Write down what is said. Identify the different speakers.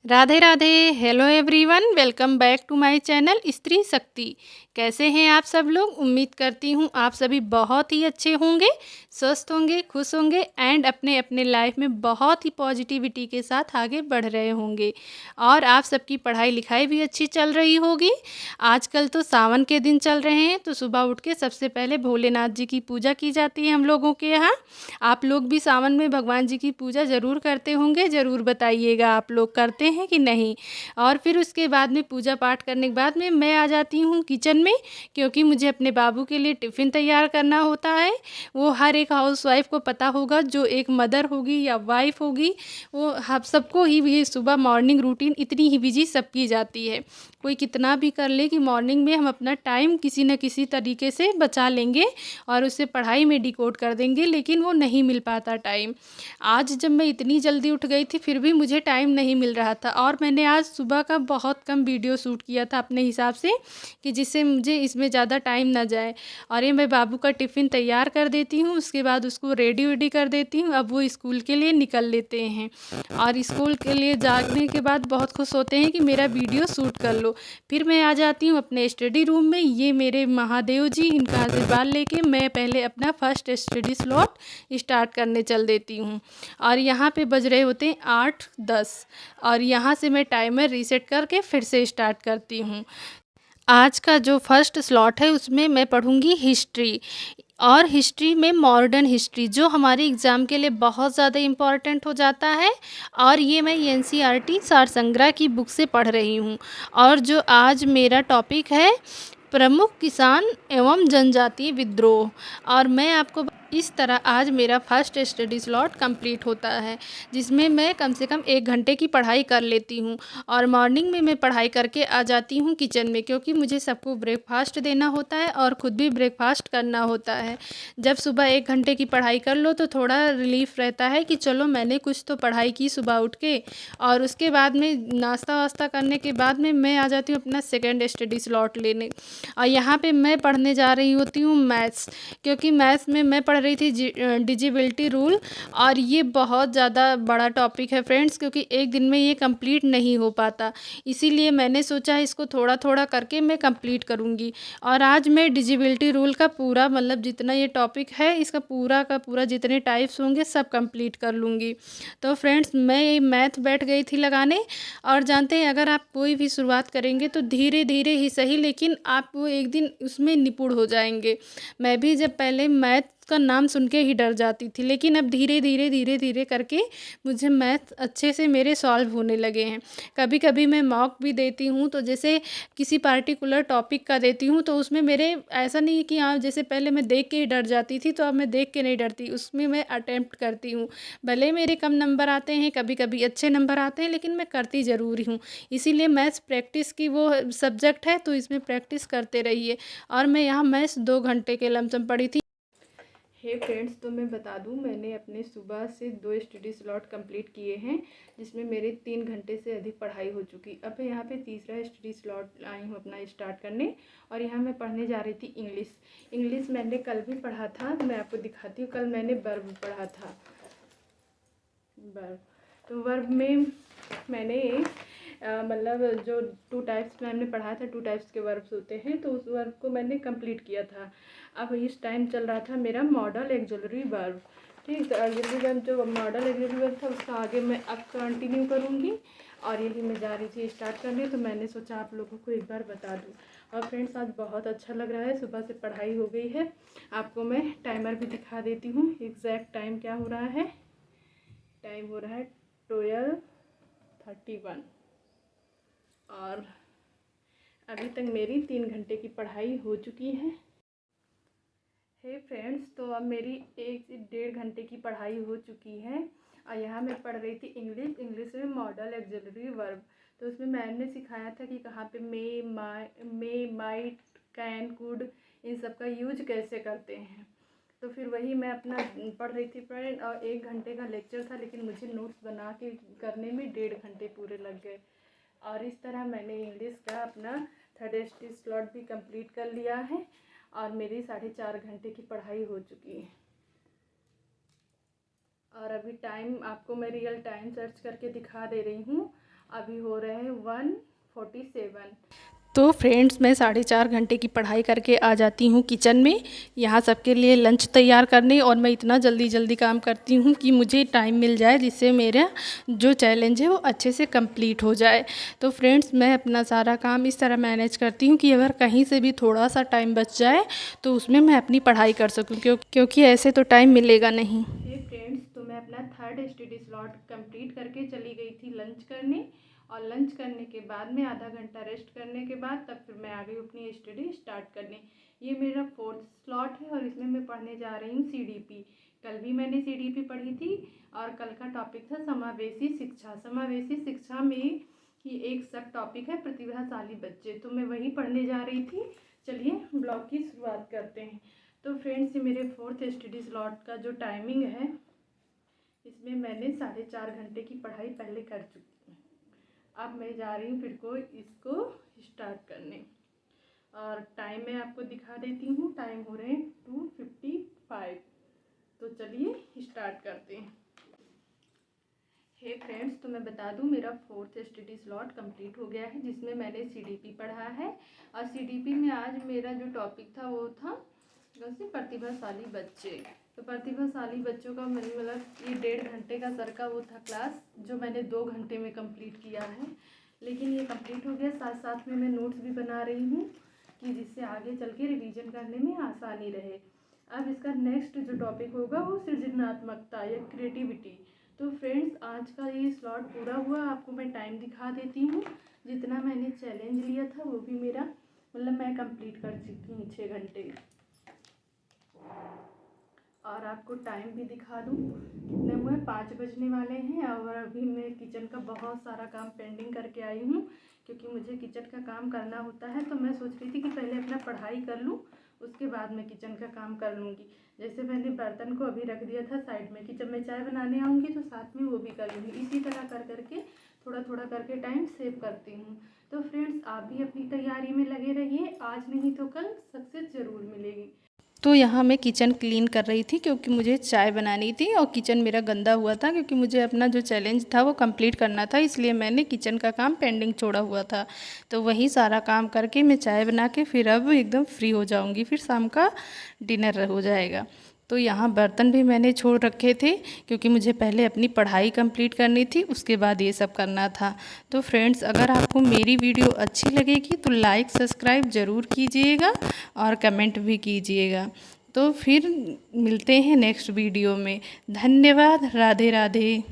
Speaker 1: Radhe Radhe. Hello everyone, welcome back to my channel Stree Shakti. कैसे हैं आप सब लोग? उम्मीद करती हूँ आप सभी बहुत ही अच्छे होंगे, स्वस्थ होंगे, खुश होंगे एंड अपने अपने लाइफ में बहुत ही पॉजिटिविटी के साथ आगे बढ़ रहे होंगे। और आप सबकी पढ़ाई लिखाई भी अच्छी चल रही होगी। आजकल तो सावन के दिन चल रहे हैं, तो सुबह उठ के सबसे पहले भोलेनाथ जी की पूजा की जाती है हम लोगों के यहाँ। आप लोग भी सावन में भगवान जी की पूजा ज़रूर करते होंगे, ज़रूर बताइएगा आप लोग करते हैं कि नहीं। और फिर उसके बाद में पूजा पाठ करने के बाद में मैं आ जाती हूँ किचन में, क्योंकि मुझे अपने बाबू के लिए टिफ़िन तैयार करना होता है। वो हर एक हाउसवाइफ़ को पता होगा, जो एक मदर होगी या वाइफ़ होगी, वो हम सबको ही ये सुबह मॉर्निंग रूटीन इतनी ही बिजी सबकी जाती है। कोई कितना भी कर ले कि मॉर्निंग में हम अपना टाइम किसी न किसी तरीके से बचा लेंगे और उसे पढ़ाई में डिकोड कर देंगे, लेकिन वो नहीं मिल पाता टाइम। आज जब मैं इतनी जल्दी उठ गई थी फिर भी मुझे टाइम नहीं मिल रहा था, और मैंने आज सुबह का बहुत कम वीडियो शूट किया था अपने हिसाब से, कि जिससे मुझे इसमें ज़्यादा टाइम ना जाए। और ये मैं बाबू का टिफ़िन तैयार कर देती हूँ, उसके बाद उसको रेडी वेडी कर देती हूँ। अब वो स्कूल के लिए निकल लेते हैं, और स्कूल के लिए जाने के बाद बहुत खुश होते हैं कि मेरा वीडियो शूट कर लो। फिर मैं आ जाती हूँ अपने स्टडी रूम में। ये मेरे महादेव जी, इनका आशीर्वाद लेके मैं पहले अपना फर्स्ट स्टडी स्लॉट स्टार्ट करने चल देती हूँ। और यहाँ पे बज रहे होते हैं 8:10, और यहाँ से मैं टाइमर रीसेट करके फिर से स्टार्ट करती हूँ। आज का जो फर्स्ट स्लॉट है उसमें मैं पढ़ूँगी हिस्ट्री, और हिस्ट्री में मॉडर्न हिस्ट्री, जो हमारे एग्ज़ाम के लिए बहुत ज़्यादा इम्पॉर्टेंट हो जाता है। और ये मैं एनसीईआरटी सार संग्रह की बुक से पढ़ रही हूँ। और जो आज मेरा टॉपिक है, प्रमुख किसान एवं जनजातीय विद्रोह। और मैं आपको इस तरह आज मेरा फर्स्ट स्टडी स्लॉट कंप्लीट होता है, जिसमें मैं कम से कम 1 घंटे की पढ़ाई कर लेती हूँ। और मॉर्निंग में मैं पढ़ाई करके आ जाती हूँ किचन में, क्योंकि मुझे सबको ब्रेकफास्ट देना होता है और ख़ुद भी ब्रेकफास्ट करना होता है। जब सुबह 1 घंटे की पढ़ाई कर लो तो थोड़ा रिलीफ़ रहता है कि चलो मैंने कुछ तो पढ़ाई की सुबह उठ के। और उसके बाद में नाश्ता वास्ता करने के बाद में मैं आ जाती हूँ अपना सेकेंड स्टडी स्लॉट लेने। और यहाँ पे मैं पढ़ने जा रही होती हूँ मैथ्स, क्योंकि मैथ्स में मैं पढ़ रही थी डिजिबिलिटी रूल। और ये बहुत ज़्यादा बड़ा टॉपिक है फ्रेंड्स, क्योंकि एक दिन में ये कंप्लीट नहीं हो पाता। इसीलिए मैंने सोचा इसको थोड़ा थोड़ा करके मैं कंप्लीट करूँगी। और आज मैं डिजिबिलिटी रूल का पूरा, मतलब जितना ये टॉपिक है इसका पूरा का पूरा जितने टाइप्स होंगे सब कंप्लीट कर लूँगी। तो फ्रेंड्स, मैं ये मैथ बैठ गई थी लगाने। और जानते हैं, अगर आप कोई भी शुरुआत करेंगे तो धीरे धीरे ही सही, लेकिन आप वो एक दिन उसमें निपुण हो जाएंगे। मैं भी जब पहले मैथ का नाम सुन के ही डर जाती थी, लेकिन अब धीरे धीरे धीरे धीरे करके मुझे मैथ अच्छे से मेरे सॉल्व होने लगे हैं। कभी कभी मैं मॉक भी देती हूँ, तो जैसे किसी पार्टिकुलर टॉपिक का देती हूँ तो उसमें मेरे ऐसा नहीं है कि हाँ, जैसे पहले मैं देख के ही डर जाती थी तो अब मैं देख के नहीं डरती, उसमें मैं अटेम्प्ट करती हूँ। भले मेरे कम नंबर आते हैं, कभी कभी अच्छे नंबर आते हैं, लेकिन मैं करती ज़रूर हूँ। इसीलिए मैथ्स प्रैक्टिस की वो सब्जेक्ट है, तो इसमें प्रैक्टिस करते रहिए। और मैं यहाँ मैथ्स 2 घंटे के लमसम पढ़ी थी। हे फ्रेंड्स, तो मैं बता दूं, मैंने अपने सुबह से 2 स्टडी स्लॉट कंप्लीट किए हैं, जिसमें मेरे 3 घंटे से अधिक पढ़ाई हो चुकी। अब मैं यहाँ पे तीसरा स्टडी स्लॉट आई हूँ अपना स्टार्ट करने। और यहाँ मैं पढ़ने जा रही थी इंग्लिश मैंने कल भी पढ़ा था, मैं आपको दिखाती हूँ। कल मैंने वर्ब पढ़ा था, वर्ब। तो वर्ब में मैंने मतलब जो 2 टाइप्स में हमने पढ़ा था, 2 टाइप्स के वर्ब्स होते हैं, तो उस वर्ब को मैंने कंप्लीट किया था। अब इस टाइम चल रहा था मेरा मॉडल ऑक्सिलरी वर्ब। ठीक, तो ऑक्सिलरी वर्ब जो मॉडल ऑक्सिलरी वर्ब था उसका आगे मैं अब कंटिन्यू करूँगी। और यही मैं जा रही थी स्टार्ट करने, तो मैंने सोचा आप लोगों को एक बार बता दूँ। और फ्रेंड्स, आज बहुत अच्छा लग रहा है, सुबह से पढ़ाई हो गई है। आपको मैं टाइमर भी दिखा देती हूँ, एग्जैक्ट टाइम क्या हो रहा है। टाइम हो रहा है 12:31, और अभी तक मेरी 3 घंटे की पढ़ाई हो चुकी है। हे फ्रेंड्स, तो अब मेरी 1 से 1.5 घंटे की पढ़ाई हो चुकी है। और यहाँ मैं पढ़ रही थी इंग्लिश में मॉडल ऑक्सिलरी वर्ब। तो उसमें मैम ने सिखाया था कि कहाँ पे मे माइट कैन कुड इन सब का यूज कैसे करते हैं। तो फिर वही मैं अपना पढ़ रही थी फ्रेंड। और 1 घंटे का लेक्चर था, लेकिन मुझे नोट्स बना के करने में 1.5 घंटे पूरे लग गए। और इस तरह मैंने इंग्लिश का अपना थर्ड स्टडी स्लॉट भी कंप्लीट कर लिया है, और मेरी 4.5 घंटे की पढ़ाई हो चुकी है। और अभी टाइम आपको मैं रियल टाइम सर्च करके दिखा दे रही हूँ। अभी हो रहे हैं 1:47। तो फ्रेंड्स, मैं 4.5 घंटे की पढ़ाई करके आ जाती हूँ किचन में, यहाँ सबके लिए लंच तैयार करने। और मैं इतना जल्दी जल्दी काम करती हूँ कि मुझे टाइम मिल जाए जिससे मेरा जो चैलेंज है वो अच्छे से कंप्लीट हो जाए। तो फ्रेंड्स, मैं अपना सारा काम इस तरह मैनेज करती हूँ कि अगर कहीं से भी थोड़ा सा टाइम बच जाए तो उसमें मैं अपनी पढ़ाई कर सकूँ, क्योंकि ऐसे तो टाइम मिलेगा नहीं। फ्रेंड्स, तो मैं अपना 3rd स्टडी स्लॉट कंप्लीट करके चली गई थी लंच करने। और लंच करने के बाद में आधा घंटा रेस्ट करने के बाद तब फिर मैं आ गई अपनी स्टडी स्टार्ट करने। ये मेरा 4th स्लॉट है और इसमें मैं पढ़ने जा रही हूँ CDP। कल भी मैंने CDP पढ़ी थी और कल का टॉपिक था समावेशी शिक्षा। समावेशी शिक्षा में ही एक सब टॉपिक है प्रतिभाशाली बच्चे, तो मैं वही पढ़ने जा रही थी। चलिए ब्लॉग की शुरुआत करते हैं। तो फ्रेंड्स, ये मेरे 4th स्टडी स्लॉट का जो टाइमिंग है, इसमें मैंने 4.5 घंटे की पढ़ाई पहले कर चुकी हूँ। अब मैं जा रही हूँ फिर को इसको स्टार्ट करने। और टाइम मैं आपको दिखा देती हूँ, टाइम हो रहे हैं 2:55। तो चलिए स्टार्ट करते हैं। हे फ्रेंड्स, तो मैं बता दूं मेरा 4th स्टडी स्लॉट कंप्लीट हो गया है जिसमें मैंने CDP पढ़ा है। और CDP में आज मेरा जो टॉपिक था वो था प्रतिभाशाली बच्चे। तो प्रतिभाशाली बच्चों का मतलब ये 1.5 घंटे का सर का वो था क्लास, जो मैंने 2 घंटे में कंप्लीट किया है। लेकिन ये कंप्लीट हो गया, साथ साथ में मैं नोट्स भी बना रही हूँ कि जिससे आगे चल के रिविज़न करने में आसानी रहे। अब इसका नेक्स्ट जो टॉपिक होगा वो सृजनात्मकता या क्रिएटिविटी। तो फ्रेंड्स, आज का ये स्लॉट पूरा हुआ। आपको मैं टाइम दिखा देती हूँ। जितना मैंने चैलेंज लिया था वो भी मेरा मतलब मैं कंप्लीट कर चुकी हूँ 6 घंटे। और आपको टाइम भी दिखा दूँ कितने हुए, 5 बजने वाले हैं। और अभी मैं किचन का बहुत सारा काम पेंडिंग करके आई हूँ, क्योंकि मुझे किचन का काम करना होता है। तो मैं सोच रही थी कि पहले अपना पढ़ाई कर लूँ, उसके बाद मैं किचन का काम कर लूँगी। जैसे मैंने बर्तन को अभी रख दिया था साइड में कि जब मैं चाय बनाने आऊँगी तो साथ में वो भी कर लूँगी। इसी तरह कर करके थोड़ा थोड़ा करके टाइम सेव करती हूँ। तो फ्रेंड्स, आप भी अपनी तैयारी में लगे रहिए, आज नहीं तो कल सक्सेस ज़रूर मिलेगी। तो यहाँ मैं किचन क्लीन कर रही थी क्योंकि मुझे चाय बनानी थी और किचन मेरा गंदा हुआ था, क्योंकि मुझे अपना जो चैलेंज था वो कंप्लीट करना था, इसलिए मैंने किचन का काम पेंडिंग छोड़ा हुआ था। तो वही सारा काम करके मैं चाय बना के फिर अब एकदम फ्री हो जाऊँगी, फिर शाम का डिनर हो जाएगा। तो यहाँ बर्तन भी मैंने छोड़ रखे थे क्योंकि मुझे पहले अपनी पढ़ाई कंप्लीट करनी थी, उसके बाद ये सब करना था। तो फ्रेंड्स, अगर आपको मेरी वीडियो अच्छी लगेगी तो लाइक सब्सक्राइब ज़रूर कीजिएगा और कमेंट भी कीजिएगा। तो फिर मिलते हैं नेक्स्ट वीडियो में। धन्यवाद। राधे राधे।